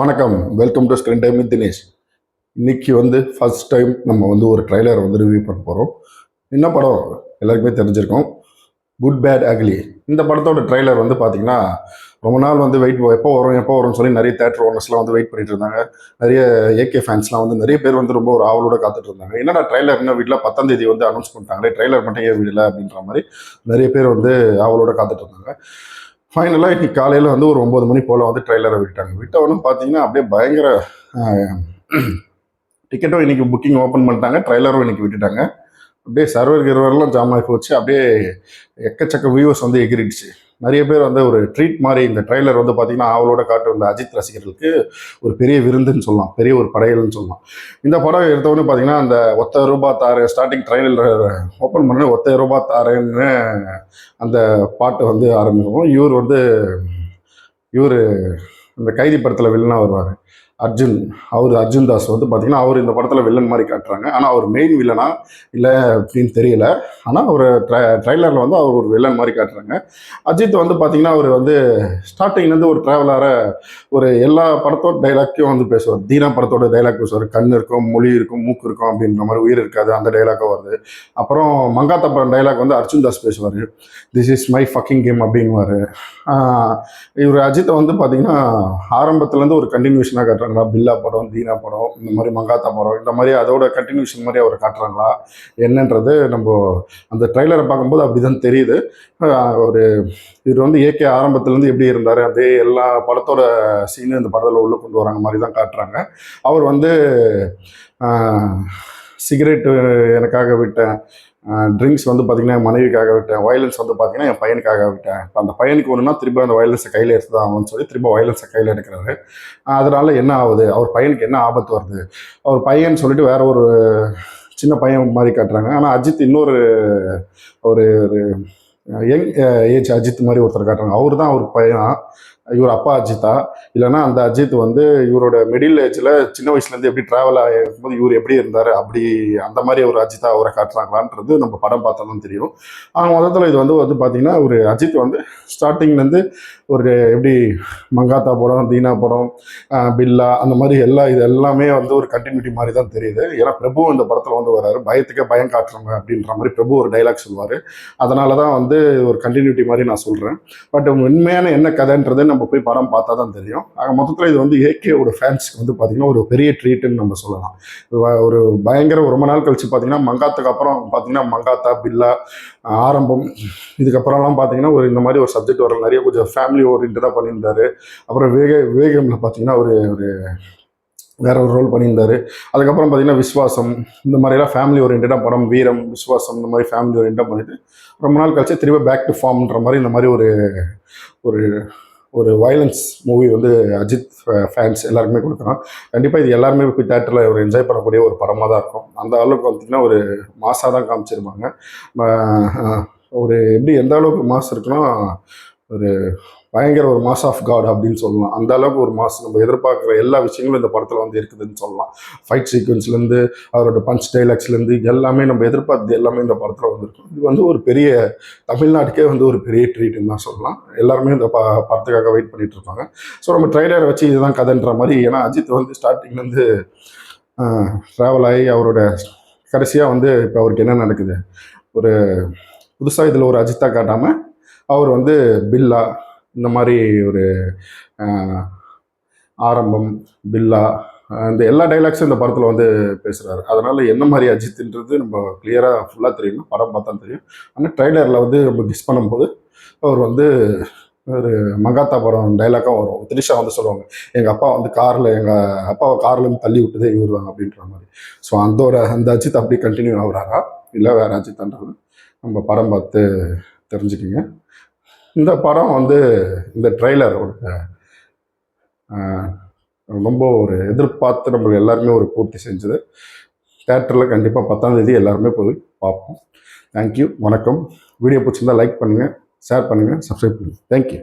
வணக்கம், welcome to screen time with Dinesh. இன்னைக்கு first time நம்ம ஒரு ட்ரைலர் ரிவ்யூ பண்ண போகிறோம். என்ன படம் எல்லாருக்குமே தெரிஞ்சிருக்கும், குட் பேட் அக்லி. இந்த படத்தோட ட்ரைலர் பார்த்தீங்கன்னா ரொம்ப நாள் வெயிட் எப்போ வரும்னு சொல்லி நிறைய தேட்டர் ஓனர்ஸ்லாம் வெயிட் பண்ணிட்டு இருந்தாங்க. நிறைய ஏகே ஃபேன்ஸ்லாம் நிறைய பேர் ரொம்ப ஒரு ஆவலோட காத்துட்டு இருந்தாங்க. என்னடா ட்ரைலர் இன்னும் வீட்டில் 10ஆம் தேதி அனௌன்ஸ் பண்ணிட்டாங்களே, ட்ரைலர் மட்டும் ஏன் விடல அப்படின்ற மாதிரி நிறைய பேர் ஆவலோட காத்துட்டு இருந்தாங்க. ஃபைனலாக இன்னைக்கு காலையில் ஒரு 9 மணி போல் ட்ரெய்லரை விட்டாங்க. விட்டவொன்னு பார்த்தீங்கன்னா அப்படியே பயங்கர டிக்கெட்டும் இன்னைக்கு புக்கிங் ஓப்பன் பண்ணிட்டாங்க, ட்ரெய்லரும் இன்னைக்கு விட்டுட்டாங்க. அப்படியே சர்வர் கிர்வர்லாம் ஜாம் ஆகி போச்சு. அப்படியே எக்கச்சக்க வியூஸ் எகிரிடுச்சு. நிறைய பேர் ஒரு ட்ரீட் மாதிரி இந்த ட்ரெய்லர் பார்த்தீங்கன்னா அவளோட காட்டு வந்த அஜித் ரசிகர்களுக்கு ஒரு பெரிய விருந்துன்னு சொல்லலாம், பெரிய ஒரு படையல்னு சொல்லலாம். இந்த படம் எடுத்தவொன்னு பார்த்தீங்கன்னா அந்த ஒத்த ரூபா தாரு ஸ்டார்டிங் ட்ரெய்லர் ஓப்பன் பண்ண ஒத்த ரூபா தாருன்னு அந்த பாட்டு ஆரம்பிக்கும். இவர் இந்த கைதி படத்தில் வில்லனாக வருவார் அர்ஜுன். அர்ஜுன் தாஸ் பார்த்தீங்கன்னா அவர் இந்த படத்தில் வில்லன் மாதிரி காட்டுறாங்க. ஆனால் அவர் மெயின் வில்லனா இல்லை அப்படின்னு தெரியல. ஆனால் ஒரு ட்ரைலரில் அவர் ஒரு வில்லன் மாதிரி காட்டுறாங்க. அஜித் பார்த்தீங்கன்னா அவர் ஸ்டார்டிங்லேருந்து ஒரு ட்ராவலரை ஒரு எல்லா படத்தோட டைலாக்கையும் பேசுவார். தீனா படத்தோட டைலாக் பேசுவார். கண் இருக்கும், மொழி இருக்கும், மூக்கு இருக்கும் அப்படின்ற மாதிரி, உயிர் இருக்காது அந்த டைலாக்கும் வருது. அப்புறம் மங்காத்தா படம் டைலாக் அர்ஜுன் தாஸ் பேசுவார். This is my fucking game அப்படிங்குவார். இவர் அஜித்தை பார்த்தீங்கன்னா ஆரம்பத்துலேருந்து ஒரு கண்டினியூஷனாக காட்டுறாங்களா, பில்லா படம், தீனா படம், இந்த மாதிரி மங்காத்தா படம், இந்த மாதிரி அதோட கண்டினியூஷன் மாதிரி அவர் காட்டுறாங்களா என்னன்றது நம்ம அந்த ட்ரைலரை பார்க்கும்போது அப்படிதான் தெரியுது. ஒரு இவர் ஏகே ஆரம்பத்துலேருந்து எப்படி இருந்தார் அதே எல்லா படத்தோட சீனு இந்த படத்தில் உள்ள கொண்டு வராங்க மாதிரி தான் காட்டுறாங்க. அவர் சிகரெட்டு எனக்காக விட்டேன், ட்ரிங்க்ஸ் பார்த்தீங்கன்னா என் மனைவிக்காக விட்டேன், வயலன்ஸ் பார்த்தீங்கன்னா என் பையனுக்காக விட்டேன். இப்போ அந்த பையனுக்கு ஒன்றுனா திரும்ப அந்த வயலன்ஸை கையில் எடுத்து ஆகும்னு சொல்லி திரும்ப வயலன்ஸை கையில் எடுக்கிறாரு. அதனால என்ன ஆகுது, அவர் பையனுக்கு என்ன ஆபத்து வருது, அவர் பையன் சொல்லிட்டு வேற ஒரு சின்ன பையன் மாதிரி காட்டுறாங்க. ஆனால் அஜித் இன்னொரு ஒரு யங் ஏஜ் அஜித் மாதிரி ஒருத்தர் காட்டுறாங்க. அவர் தான் அவர் பையன், இவர் அப்பா அஜித்தா இல்லைன்னா அந்த அஜித் இவரோட மிடில் ஏஜில் சின்ன வயசுலேருந்து எப்படி ட்ராவல் ஆகிருக்கும்போது இவர் எப்படி இருந்தார் அப்படி அந்த மாதிரி ஒரு அஜித்தா அவரை காட்டுறாங்களான்றது நம்ம படம் பார்த்தா தான் தெரியும். மொத்தத்தில் இது பார்த்தீங்கன்னா ஒரு அஜித் ஸ்டார்டிங்லேருந்து ஒரு எப்படி மங்காத்தா படம், தீனா படம், பில்லா அந்த மாதிரி இது எல்லாமே ஒரு கண்டினியூட்டி மாதிரி தான் தெரியுது. ஏன்னா பிரபு இந்த படத்தில் வர்றாரு, பயத்துக்கே பயம் காட்டுறாங்க அப்படின்ற மாதிரி பிரபு ஒரு டைலாக் சொல்லுவார். அதனால தான் ஒரு கண்டினியூட்டி மாதிரி நான் சொல்கிறேன். பட் உண்மையான என்ன கதைன்றது நம்ம போய் படம் பார்த்தா தான் தெரியும். மொத்தத்தில் இது ஏகேவோட ஃபேன்ஸ்க்கு பார்த்தீங்கன்னா ஒரு பெரிய ட்ரீட்டுன்னு நம்ம சொல்லலாம். ஒரு பயங்கர ரொம்ப நாள் கழிச்சு பார்த்தீங்கன்னா மங்காத்துக்கு அப்புறம் பார்த்தீங்கன்னா மங்காத்தா, பில்லா, ஆரம்பம், இதுக்கப்புறம்லாம் பார்த்தீங்கன்னா இந்த மாதிரி ஒரு சப்ஜெக்ட் வர நிறைய கொஞ்சம் ஃபேமிலி ஓரியன்டாக பண்ணியிருந்தாரு. அப்புறம் வேகமில் பார்த்தீங்கன்னா ஒரு வேற ஒரு ரோல் பண்ணியிருந்தாரு. அதுக்கப்புறம் பார்த்தீங்கன்னா விஸ்வாசம், இந்த மாதிரிலாம் ஃபேமிலி ஓரியன்டாக படம், வீரம், விஸ்வாசம், இந்த மாதிரி ஃபேமிலி ஓரியன்டாக பண்ணிட்டு ரொம்ப நாள் கழிச்சு திரும்ப பேக் டு ஃபார்ம்ன்ற மாதிரி இந்த மாதிரி ஒரு ஒரு வயலன்ஸ் மூவி அஜித் ஃபேன்ஸ் எல்லாருக்குமே கொடுக்குறோம். கண்டிப்பாக இது எல்லாருமே போய் தேட்டரில் ஒரு என்ஜாய் பண்ணக்கூடிய ஒரு படமாக தான் இருக்கும். அந்த அளவுக்கு பார்த்திங்கன்னா ஒரு மாஸாக தான் காமிச்சிருப்பாங்க. ஒரு எப்படி எந்த அளவுக்கு மாஸ் இருக்குன்னா ஒரு பயங்கர ஒரு மாஸ் ஆஃப் காட் அப்படின்னு சொல்லலாம். அந்த அளவுக்கு ஒரு மாஸ் நம்ம எதிர்பார்க்குற எல்லா விஷயங்களும் இந்த படத்தில் இருக்குதுன்னு சொல்லலாம். ஃபைட் சீக்வன்ஸ்லேருந்து அவரோட பஞ்ச் டைலாக்ஸ்லேருந்து எல்லாமே நம்ம எதிர்பார்த்தது எல்லாமே இந்த படத்தில் வந்திருக்கும். இது ஒரு பெரிய தமிழ்நாட்டுக்கே ஒரு பெரிய ட்ரீட்னு தான் சொல்லலாம். எல்லாருமே இந்த படத்துக்காக வெயிட் பண்ணிட்டு இருப்பாங்க. ஸோ நம்ம ட்ரைலரை வச்சு இதுதான் கதைன்ற மாதிரி, ஏன்னா அஜித் ஸ்டார்டிங்லேருந்து ட்ராவல் ஆகி அவரோட கடைசியாக இப்போ அவருக்கு என்ன நடக்குது, ஒரு புதுசாக இதில் ஒரு அஜித்தாக காட்டாமல் அவர் பில்லா, இந்த மாதிரி ஒரு ஆரம்பம், பில்லா, இந்த எல்லா டைலாக்ஸும் இந்த படத்தில் பேசுகிறாரு. அதனால் என்ன மாதிரி அஜித்ன்றது நம்ம கிளியராக ஃபுல்லாக தெரியும், படம் பார்த்தா தெரியும். ஆனால் ட்ரைலரில் நம்ம கெஸ் பண்ணும்போது அவர் ஒரு மங்காத்தா படம் டைலாக்காக வரும். திரிஷா சொல்லுவாங்க, எங்கள் அப்பா காரில் எங்கள் அப்பாவை கார்லேருந்து தள்ளி விட்டதே இவர் தான் அப்படின்ற மாதிரி. ஸோ அந்த அஜித் அப்படி கண்டினியூ ஆகுறாரா இல்லை வேறு அஜித்ன்றது நம்ம படம் பார்த்து தெரிஞ்சுக்கிங்க. இந்த படம் இந்த ட்ரெய்லரோட ரொம்ப ஒரு எதிர்பார்த்து நம்ம எல்லாருமே ஒரு பூர்த்தி செஞ்சது. தேட்டரில் கண்டிப்பாக 10ஆம் தேதி எல்லாருமே போய் பார்ப்போம். தேங்க்யூ, வணக்கம். வீடியோ பிடிச்சிருந்தால் லைக் பண்ணுங்கள், ஷேர் பண்ணுங்கள், சப்ஸ்கிரைப் பண்ணுங்கள். தேங்க்யூ.